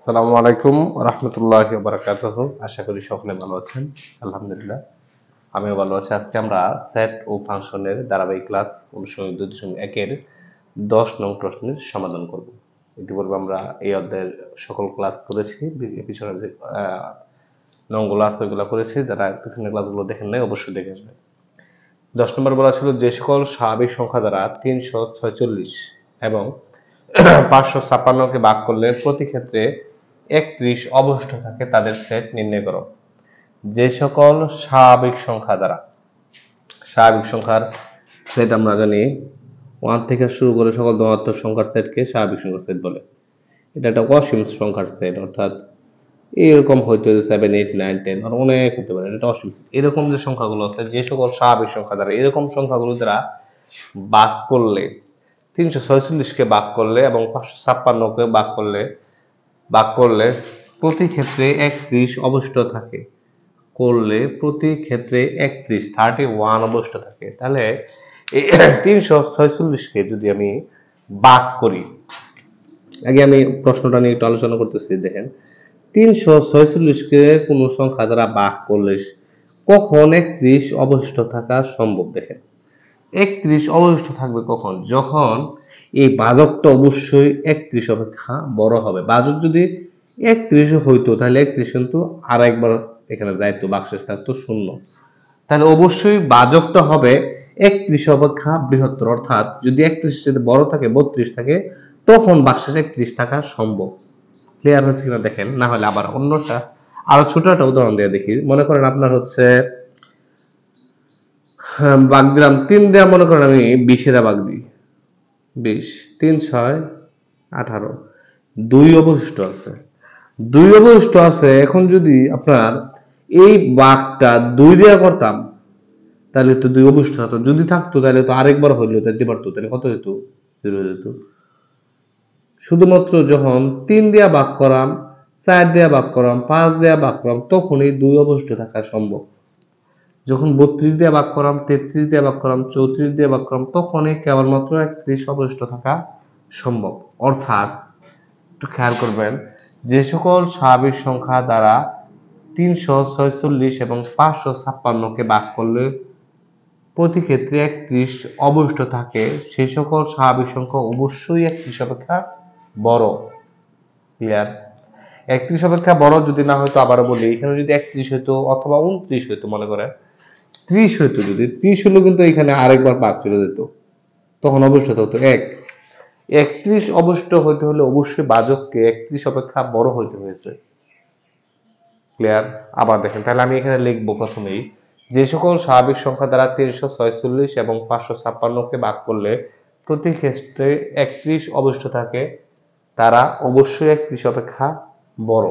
আসসালামু আলাইকুম রহমতুল্লাহি ওয়া বারাকাতুহু। আশা করি সকলে ভালো আছেন। আলহামদুলিল্লাহ আমিও ভালো আছি। আজকে আমরা সেট ও ফাংশনের ধারাবাহিক ক্লাস অনুশীলনী 2.1 এর 10 নং প্রশ্নের সমাধান করব। ইতিপূর্বে আমরা এই অধ্যায়ের সকল ক্লাস করেছি। পিছনে যে নংগুলো আছে ওইগুলো করেছি। যারা পিছনের ক্লাসগুলো দেখেন নাই অবশ্যই দেখে আসবেন। 10 নম্বর বলা ছিল যে সকল স্বাভাবিক সংখ্যা দ্বারা 346 এবং 556 কে ভাগ করলে প্রতি ক্ষেত্রে 31 অবশিষ্ট থাকে তাদের সেট নির্ণয় করো। যে সকল স্বাভাবিক সংখ্যা দ্বারা, স্বাভাবিক সংখ্যার সেট আমরা জানি 1 থেকে শুরু করে সকল ধনাত্মক সংখ্যার সেটকে স্বাভাবিক সংখ্যার সেট বলে। এটা একটা অসীম সংখ্যার সেট, অর্থাৎ এরকম হয়তো 7, 8, 9, 10 আর অনেক হতে পারে। এটা অসীম। এরকম যে সংখ্যাগুলো আছে, যে সকল স্বাভাবিক সংখ্যা দ্বারা, এরকম সংখ্যাগুলো দ্বারা ভাগ করলে 346-কে ভাগ করলে এবং 556-কে ভাগ করলে প্রতি ক্ষেত্রে 31 অবশিষ্ট থাকে। প্রতি ক্ষেত্রে 31 অবশিষ্ট থাকে। তাহলে এই 346-কে যদি আমি ভাগ করি, আগে আমি প্রশ্নটা নিয়ে একটু আলোচনা করতেছি। দেখেন, 346-কে কোনো সংখ্যা দ্বারা ভাগ করলে কখন 31 অবশিষ্ট থাকা সম্ভব? দেখেন, 31 অবশিষ্ট থাকবে কখন? যখন এই ভাজকটা অবশ্যই 31 অপেক্ষা বড় হবে। ভাজক যদি 31 হইতো তাহলে 31 কিন্তু আর একবার এখানে যাইতো, বাক্সেস থাকতো শূন্য। তাহলে অবশ্যই ভাজকটা হবে 31 অপেক্ষা বৃহত্তর, অর্থাৎ যদি 31 যদি বড় থাকে, 32 থাকে, তখন বাক্সেস 31 থাকা সম্ভব। ক্লিয়ার হচ্ছে কিনা দেখেন। না হলে আবার অন্যটা আরো ছোট একটা উদাহরণ দিয়ে দেখি। মনে করেন আপনার হচ্ছে ভাগ দিলাম 3 দেওয়া, মনে করেন আমি 20 ভাগ দিই, 20, 3, 6, 18, 2 অবশিষ্ট আছে। 2 অবশিষ্ট আছে। এখন যদি আপনার এই ভাগটা 2 দেওয়া করতাম তাহলে তো 2 অবশিষ্ট হতো। যদি থাকতো তাহলে তো আরেকবার হইলো দিতে পারতো, তাহলে কত যেত? 0 যেত। শুধুমাত্র যখন 3 দেওয়া ভাগ করাম, 4 দেওয়া ভাগ করাম, 5 দেওয়া ভাগ করাম, তখনই 2 অবশিষ্ট থাকা সম্ভব। যখন 32 দিয়ে ভাগ করাম, 33 দিয়ে ভাগ করাম, 34 দিয়ে ভাগ করাম, তখনই কেবলমাত্র 31 অবশিষ্ট থাকা সম্ভব। অর্থাৎ একটু খেয়াল করবেন, যে সকল স্বাভাবিক সংখ্যা দ্বারা 346 এবং 556-কে ভাগ করলে প্রতি ক্ষেত্রে 31 অবশিষ্ট থাকে, সে সকল স্বাভাবিক সংখ্যা অবশ্যই 31 অপেক্ষা বড়। ক্লিয়ার? 31 অপেক্ষা বড় যদি না হয়তো, আবারও বলি, এখানে যদি 31 হইতো অথবা 29 হইতো, মনে করেন 30 হইতো, যদি 30 হলো কিন্তু এখানে আরেকবার ভাগ চলে যেত, তখন অবশ্যই হতো 1। 31 অবশিষ্ট হইতে হলে অবশ্যই ভাজককে 31 অপেক্ষা বড় হইতে হয়েছে। ক্লিয়ার? আবার দেখেন, তাহলে আমি এখানে লিখবো প্রথমেই, যে সকল স্বাভাবিক সংখ্যা দ্বারা 346 এবং 556-কে ভাগ করলে প্রতি ক্ষেত্রে 31 অবশিষ্ট থাকে, তারা অবশ্যই 31 অপেক্ষা বড়।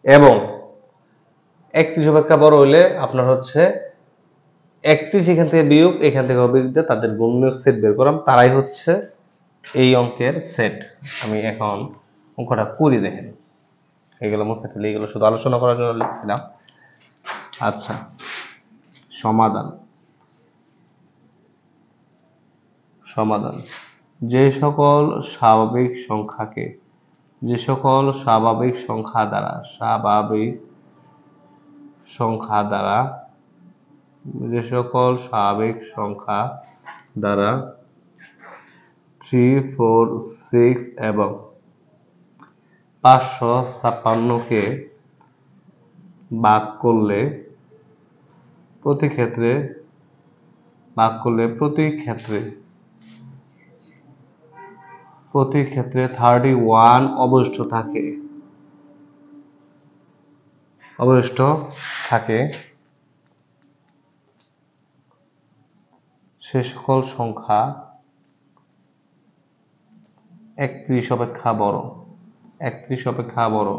এবং 31 অপেক্ষা বড় হইলে আপনার হচ্ছে 31 এখান থেকে বিয়োগ, এখান থেকে বিয়োগ দিয়ে তাদের গুণনীয়ক সেট বের করাম, তারাই হচ্ছে এই অঙ্কের সেট। আমি এখন অঙ্কটা করি। দেখেন, এগুলো মুছে ফেলে, এগুলো শুধু আলোচনা করার জন্য লিখছিলাম। আচ্ছা, সমাধান। সমাধান, যে সকল স্বাভাবিক সংখ্যাকে, যে সকল স্বাভাবিক সংখ্যা দ্বারা, যে সকল স্বাভাবিক সংখ্যা দ্বারা 3, 4, 6 এবং 556-কে ভাগ করলে প্রতি ক্ষেত্রে 31 অবশিষ্ট থাকে, সে সকল সংখ্যা 31 অপেক্ষা বড়। 31 অপেক্ষা বড়।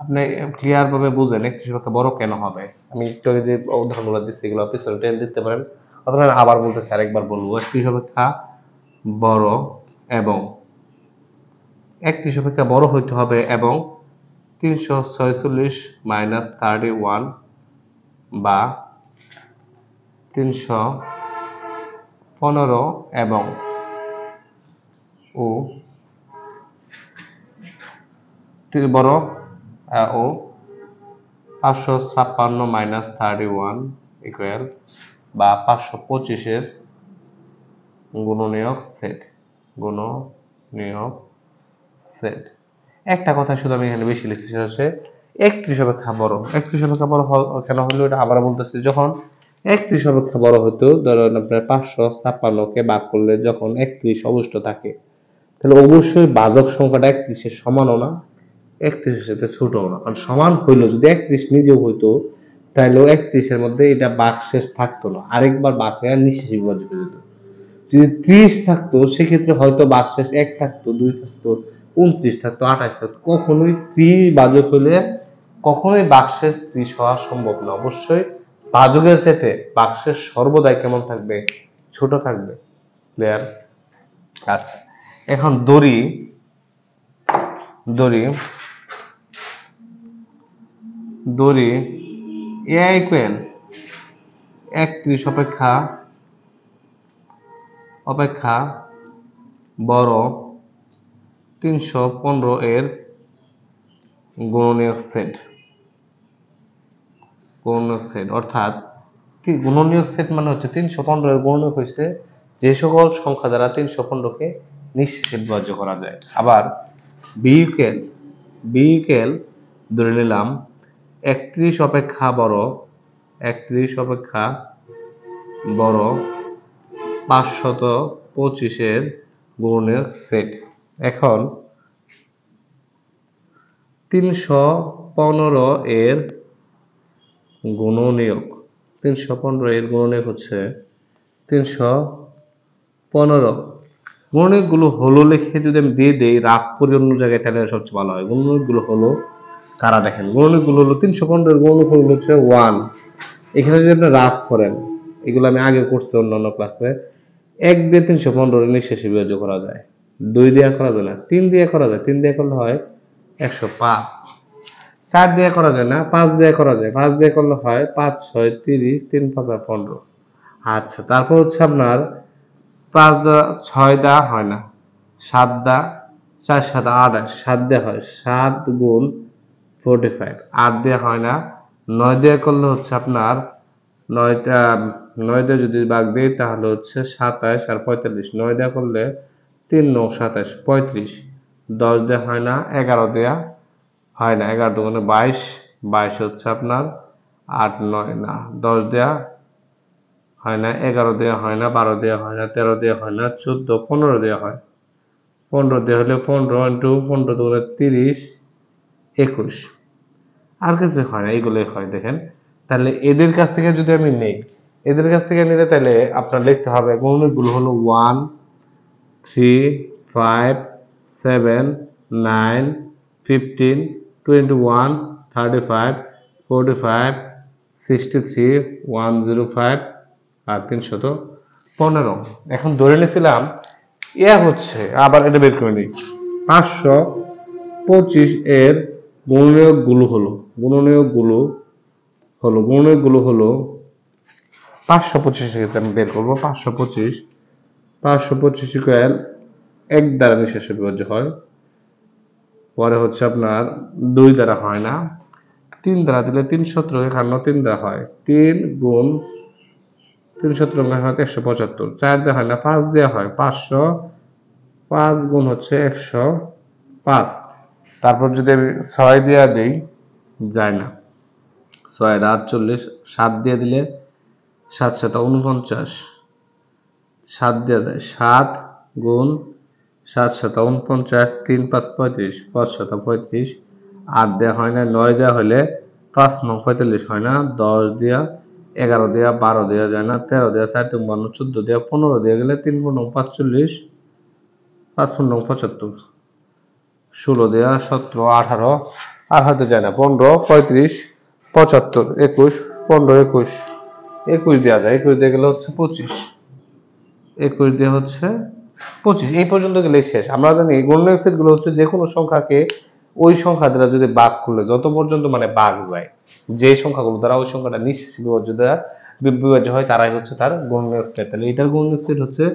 আপনি ক্লিয়ার ভাবে বুঝেন 31 অপেক্ষা বড় কেন হবে। আমি একটু আগে যে উদাহরণগুলো দিচ্ছি এগুলো পিছনে টেনে দিতে পারেন, অথবা আবার বলতেছি, আরেকবার বলবো। 31 অপেক্ষা বড় এবং 31 অপেক্ষা বড় হইতে হবে এবং 346 মাইনাস 31 বা 315 এবং বড় ও 556 মাইনাস 31 ইকুয়াল বা 525 এর গুণনীয়ক সেট। গুণনীয়ক সেট। একটা কথা শুধু আমি এখানে বেশি লিখছি, সেটা হচ্ছে 31 অপেক্ষা বড়। 31 অপেক্ষা বড় কেন হলো এটা আবার বলতেছি। যখন 31 অপেক্ষা বড় হতো, ধরেন আপনার 556 কে ভাগ করলে যখন 31 অবশিষ্ট থাকে, তাহলে অবশ্যই ভাজক সংখ্যাটা 31 এর সমানও না, 31 এর সাথে ছোটও না। কারণ সমান হইলো, যদি 31 নিজেও হইতো তাহলে 31 এর মধ্যে এটা ভাগশেষ থাকতো না, আরেকবার ভাগ হয়ে নিঃশেষে বিভাজিত হয়ে যেত। যদি 30 থাকতো সেক্ষেত্রে হয়তো ভাগশেষ 1 থাকতো, 2 থাকতো, 29 থাকতো, 28 থাকতো। কখনোই 30 ভাজক হলে কখনোই ভাগশেষ 30 হওয়া সম্ভব না। অবশ্যই ভাজকের চাইতে ভাগশেষ সর্বদাই কেমন থাকবে? ছোট থাকবে। ক্লিয়ার? আচ্ছা, এখন দড়ি এ ইকুয়াল 31 অপেক্ষা বড় 315 এর গুণনীয়ক সেট। অর্থাৎ গুণনীয়ক সেট মানে হচ্ছে 315 এর গুণনীয়ক হচ্ছে যে সকল সংখ্যা দ্বারা 315 কে নিঃশেষে বিভাজ্য করা যায়। আবার বি ইকুয়াল ধরে নিলাম 31 অপেক্ষা বড় 525 এর গুণনীয়ক সেট। এখন 315 এর গুণনীয়ক হচ্ছে 315। গুণনীয়ক গুলো হলো লিখে যদি আমি দিয়ে দেই রাফ করে অন্য জায়গায়, তাহলে সবচেয়ে ভালো হয়। গুণনীয়ক গুলো হলো কারা দেখেন, গুণনীয়ক গুলো হলো 315 এর গুণনীয়ক হচ্ছে 1। এখানে যদি আপনি রাফ করেন, এগুলো আমি আগে করছি অন্যান্য ক্লাসে, 1 দিয়ে 315 এর নিঃশেষে বিভাজ্য করা যায়, 2 দিয়ে করা যায় না, 3 দিয়ে করা যায়। 3 দিয়ে করলে হয় 105। 4 দিয়ে করা যায় না, 5 দিয়ে করা যায়। 5 দিয়ে করলে হয় 5 6 30, 3 5 15। আচ্ছা, তারপর হচ্ছে আপনার 5 6 দেওয়া হয় না, 7 দা 4 7 8, 7 দেওয়া হয়, 7 গুণ 45। 8 দেওয়া হয় না, 9 দিয়ে করলে হচ্ছে আপনার 9 দিয়ে যদি ভাগ দিই তাহলে হচ্ছে 27 আর 45। 9 দেওয়া করলে 3 9 27 35। 10 দেওয়া হয় না, 11 দেওয়া হয় না, 11 দুগুণে 22, 22 হচ্ছে আপনার 8 9 না, 10 দেওয়া হয় না, 11 দেওয়া হয় না, 12 দেওয়া হয় না, 13 দেওয়া হয় না, 14 15 দেওয়া হয়। 15 দেওয়া হলে 15 ইন্টু 15 দুগুণে 30 21। আর কিছু হয় না, এগুলোই হয়। দেখেন, তাহলে এদের কাছ থেকে যদি আমি নেই, এদের কাছ থেকে নিলে তাহলে আপনার লিখতে হবে গুণনীয়কগুলো হলো 1 3 5 7 9 15 21 35 45 63 105 আর 315। এখন ধরে নিয়েছিলাম হচ্ছে, আবার এটা বের করে নিই, 525 এর গুণনীয়কগুলো হলো 525 এর ক্ষেত্রে আমি বের করবো 525 ইকুয়াল 1 দ্বারা নিঃশেষে বিভাজ্য হয়, পরে হচ্ছে আপনার 2 দ্বারা হয় না, 3 দ্বারা দিলে 3 17 51 3 দ্বারা হয়, 3 গুণ 3 17 175। 4 দেওয়া হয় না, 5 দেওয়া হয়, 500, 5 গুণ হচ্ছে 105। তারপর যদি আমি 6 দিয়ে দিই, যায় না, 6 48, 7 দিয়ে দিলে 7 7 49, 7 দিয়ে দেয়, 7 গুণ 7 7 49, 3 5 35, 5 7 35। 8 দেওয়া হয় না, 9 দেওয়া হলে 5 9 45 হয় না, 10 দেওয়া 11 দেওয়া 12 দেওয়া যায় না, 13 দেওয়া 4 3 52, 14 দেওয়া 15 দিয়ে গেলে 3 15 45, 5 15 75, 16 দেওয়া 17 18 আর হাতে যায় না, 15 35 75 21 15 21 21 দেওয়া যায়, 21 দিয়ে গেলে হচ্ছে 25, 21 দিয়ে হচ্ছে 25। এই পর্যন্ত গেলে শেষ। আমরা জানি গুণনীয়ক সেট গুলো হচ্ছে যে কোনো সংখ্যাকে ওই সংখ্যা দ্বারা যদি ভাগ করলে যত পর্যন্ত মানে ভাগ যায়, যে সংখ্যাগুলো দ্বারা ওই সংখ্যাটা নিঃশেষে বিভাজ্য হয় তারাই হচ্ছে তার গুণনীয়ক সেট। তাহলে এটার গুণনীয়ক সেট হচ্ছে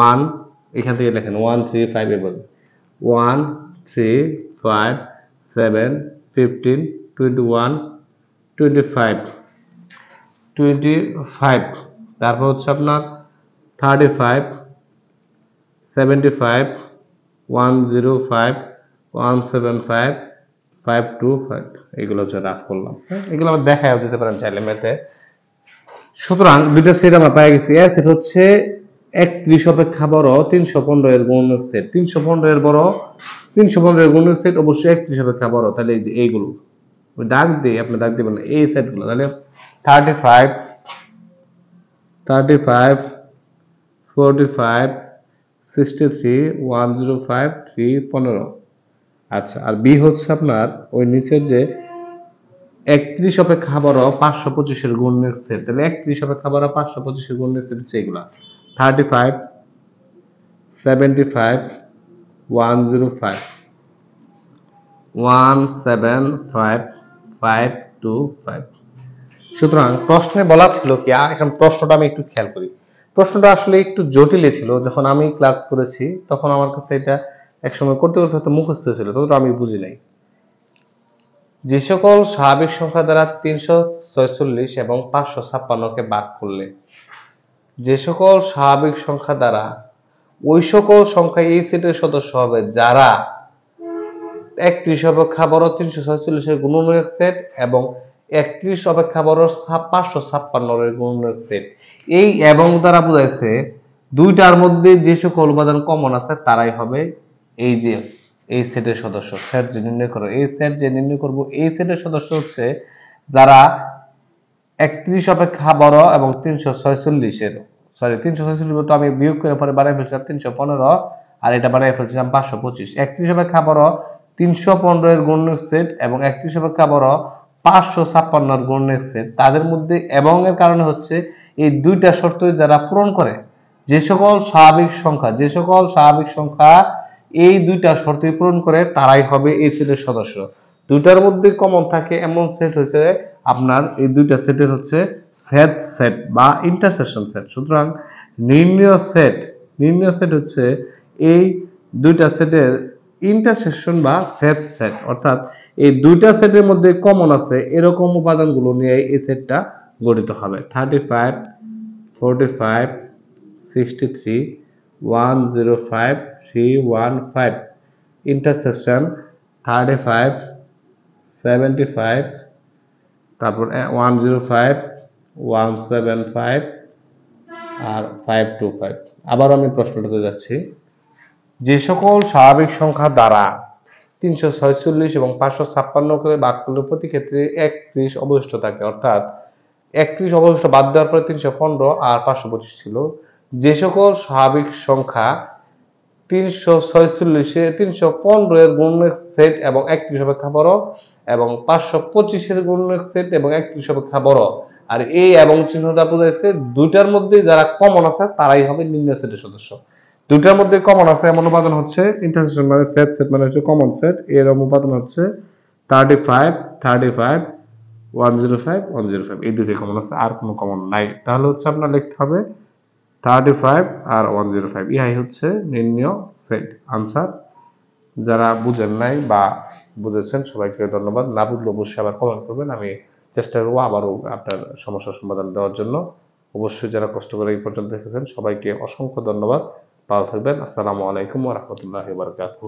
1, এখান থেকে লেখেন 1 3 5 এবং 1 3 5 7 15 21 25 25 তারপর হচ্ছে আপনার 35 75 105 175 525 এগুলো হচ্ছে রাফ করলাম। এগুলো আবার দেখায়ও দিতে পারেন চাইলে ম্যাথে। সুতরাং দুইটা সেট আমরা পেয়ে গেছি। এ সেট হচ্ছে 31 অপেক্ষা বড় 315 এর গুণক সেট। 315 এর বড় 315 এর গুণক সেট অবশ্যই 31 অপেক্ষা বড়। তাহলে এই যে এইগুলো দাগ দিয়ে আপনি দাগ দিবেন এই সেটগুলো। তাহলে 35 35 45 63 105 315। আচ্ছা, আর বি হচ্ছে আপনার ওই নিচের যে 31 অপেক্ষা বড় 525 এর গুণের সেট। তাহলে 31 অপেক্ষা বড় 525 এর গুণের সেট হচ্ছে এগুলা 35 75 105 175 525। সুতরাং প্রশ্নে বলা ছিল কি, এখন প্রশ্নটা আমি একটু খেয়াল করি। প্রশ্নটা আসলে একটু জটিল ছিল। যখন আমি ক্লাস করেছি তখন আমার কাছে এটা একসময় করতে করতে হয়তো মুখস্থ ছিল, ততটা আমি বুঝি নাই। যে সকল স্বাভাবিক সংখ্যা দ্বারা 346 এবং 556কে ভাগ করলে যে সকল স্বাভাবিক সংখ্যা দ্বারা ওই সকল সংখ্যা এই সেটের সদস্য হবে যারা 31 অপেক্ষা বড় 346 এর গুণনীয়ক সেট এবং 31 অপেক্ষা বড় 556 এর গুণনীয়ক সেট। এই এবং দ্বারা বোঝাইছে দুইটার মধ্যে যে সকল উপাদান কমন আছে তারাই হবে এই যে এই সেটের সদস্য। সেট যে নির্ণয় করো, এই সেট যে নির্ণয় করব এই সেটের সদস্য হচ্ছে যারা 31 অপেক্ষা বড় এবং 346 এর সরি 346 বলতে আমি বিয়োগ করে পরে বানাই ফেলছিলাম 315 আর এটা বানাই ফেলছিলাম 525। 31 অপেক্ষা বড় 315 এর গুণনীয়ক সেট এবং 31 অপেক্ষা বড় 556 এর গুণনীয়ক সেট। তাদের মধ্যে এবং এর কারণে হচ্ছে এই দুইটা শর্ত যারা পূরণ করে যে সকল স্বাভাবিক সংখ্যা এই দুইটা শর্ত পূরণ করে তারাই হবে এই সেটের সদস্য। দুইটার মধ্যে কমন থাকে এমন সেট হচ্ছে আপনার এই দুইটা সেটের হচ্ছে সেট বা ইন্টারসেকশন সেট। সুতরাং নির্ণয় সেট হচ্ছে এই দুইটা সেটের ইন্টারসেকশন বা সেট অর্থাৎ এই দুইটা সেটের মধ্যে কমন আছে এরকম উপাদানগুলো নিয়ে এই সেটটা গঠিত হবে। 35 45 63 105 315 ইন্টারসেকশন 35 75 তারপর 105 175 আর 525। আবার আমি প্রশ্নটাতে যাচ্ছি। যে সকল স্বাভাবিক সংখ্যা দ্বারা 346 এবং 556কে ভাগ করলে প্রতি ক্ষেত্রে 31 অবশিষ্ট থাকে, অর্থাৎ 31 অবশিষ্ট বাদ দেওয়ার পরে 315 আর 525 ছিল। যে সকল স্বাভাবিক সংখ্যা 315 এর গুণনীয়ক সেট এবং 31 অপেক্ষা বড় এবং 525 এর গুণনীয়ক সেট এবং 31 অপেক্ষা বড়, আর এই এবং চিহ্নটা বোঝাইছে দুইটার মধ্যে যারা কমন আছে তারাই হবে নির্ণয় সেটের সদস্য। দুইটার মধ্যে কমন আছে এমন উপাদান হচ্ছে ইন্টারসেকশন মানে সেট মানে হচ্ছে কমন সেট, এর উপাদান হচ্ছে 35 35 105 105 এই দুইটাই কমন আছে, আর কোনো কমন নাই। তাহলে হচ্ছে আপনার লিখতে হবে 35 আর 105 ইহাই হচ্ছে নির্ণয় সেট। আনসার। যারা বুঝেন নাই বা বুঝেছেন সবাইকে ধন্যবাদ। না বুঝলে অবশ্যই আবার কমেন্ট করবেন, আমি চেষ্টা করবো আবারও আপনার সমস্যার সমাধান দেওয়ার জন্য। অবশ্যই যারা কষ্ট করে এই পর্যন্ত দেখেছেন সবাইকে অসংখ্য ধন্যবাদ। ভালো থাকবেন। আসসালামু আলাইকুম ওয়া রাহমাতুল্লাহি ওয়া বারাকাতুহু।